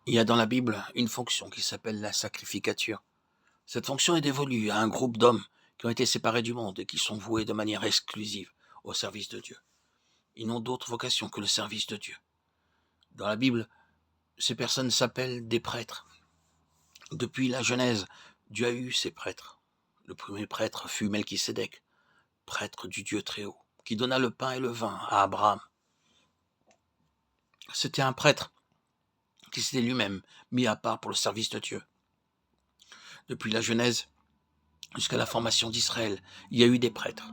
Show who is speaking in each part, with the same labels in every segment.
Speaker 1: Il y a dans la Bible une fonction qui s'appelle la sacrificature. Cette fonction est dévolue à un groupe d'hommes qui ont été séparés du monde et qui sont voués de manière exclusive au service de Dieu. Ils n'ont d'autre vocation que le service de Dieu. Dans la Bible, ces personnes s'appellent des prêtres. Depuis la Genèse, Dieu a eu ses prêtres. Le premier prêtre fut Melchisédek, prêtre du Dieu très haut, qui donna le pain et le vin à Abraham. C'était un prêtre qui s'était lui-même mis à part pour le service de Dieu. Depuis la Genèse jusqu'à la formation d'Israël, il y a eu des prêtres.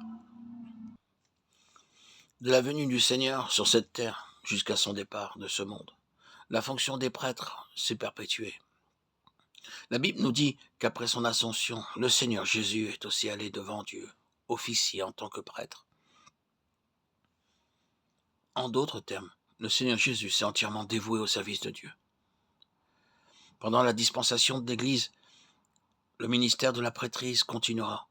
Speaker 1: De la venue du Seigneur sur cette terre jusqu'à son départ de ce monde, la fonction des prêtres s'est perpétuée. La Bible nous dit qu'après son ascension, le Seigneur Jésus est aussi allé devant Dieu, officier en tant que prêtre. En d'autres termes, le Seigneur Jésus s'est entièrement dévoué au service de Dieu. Pendant la dispensation de l'Église, le ministère de la prêtrise continuera.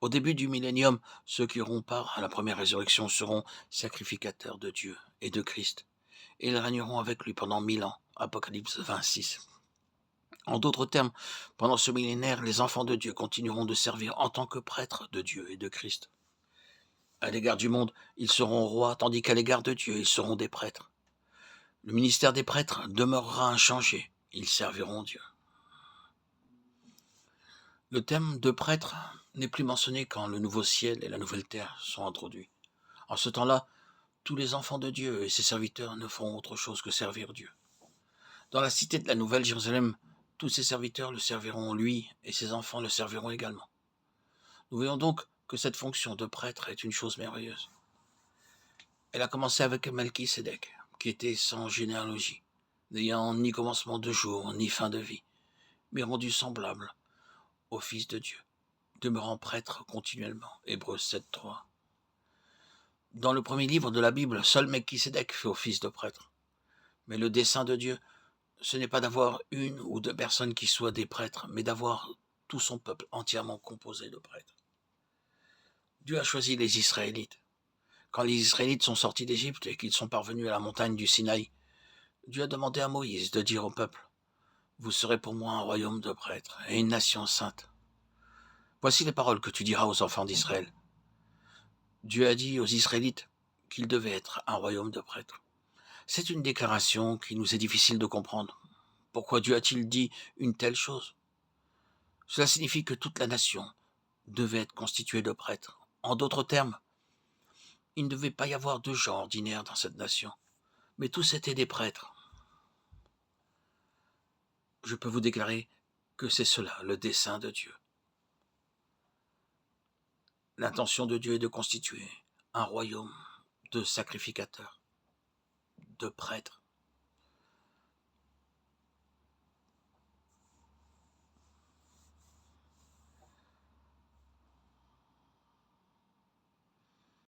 Speaker 1: Au début du millénium, ceux qui auront part à la première résurrection seront sacrificateurs de Dieu et de Christ, et ils régneront avec lui pendant 1000 ans. Apocalypse 26. En d'autres termes, pendant ce millénaire, les enfants de Dieu continueront de servir en tant que prêtres de Dieu et de Christ. À l'égard du monde, ils seront rois, tandis qu'à l'égard de Dieu, ils seront des prêtres. Le ministère des prêtres demeurera inchangé. Ils serviront Dieu. Le terme de prêtre n'est plus mentionné quand le nouveau ciel et la nouvelle terre sont introduits. En ce temps-là, tous les enfants de Dieu et ses serviteurs ne feront autre chose que servir Dieu. Dans la cité de la Nouvelle Jérusalem, tous ses serviteurs le serviront lui et ses enfants le serviront également. Nous voyons donc que cette fonction de prêtre est une chose merveilleuse. Elle a commencé avec Melchisédek, qui était sans généalogie, n'ayant ni commencement de jour ni fin de vie, mais rendu semblable au Fils de Dieu, demeurant prêtre continuellement. Hébreux 7.3. Dans le premier livre de la Bible, seul Melchisédek fait office de prêtre. Mais le dessein de Dieu, ce n'est pas d'avoir une ou deux personnes qui soient des prêtres, mais d'avoir tout son peuple entièrement composé de prêtres. Dieu a choisi les Israélites. Quand les Israélites sont sortis d'Égypte et qu'ils sont parvenus à la montagne du Sinaï, Dieu a demandé à Moïse de dire au peuple : « Vous serez pour moi un royaume de prêtres et une nation sainte. Voici les paroles que tu diras aux enfants d'Israël. » Dieu a dit aux Israélites qu'ils devaient être un royaume de prêtres. C'est une déclaration qui nous est difficile de comprendre. Pourquoi Dieu a-t-il dit une telle chose ? Cela signifie que toute la nation devait être constituée de prêtres. En d'autres termes, il ne devait pas y avoir de gens ordinaires dans cette nation, mais tous étaient des prêtres. Je peux vous déclarer que c'est cela le dessein de Dieu. L'intention de Dieu est de constituer un royaume de sacrificateurs, de prêtres.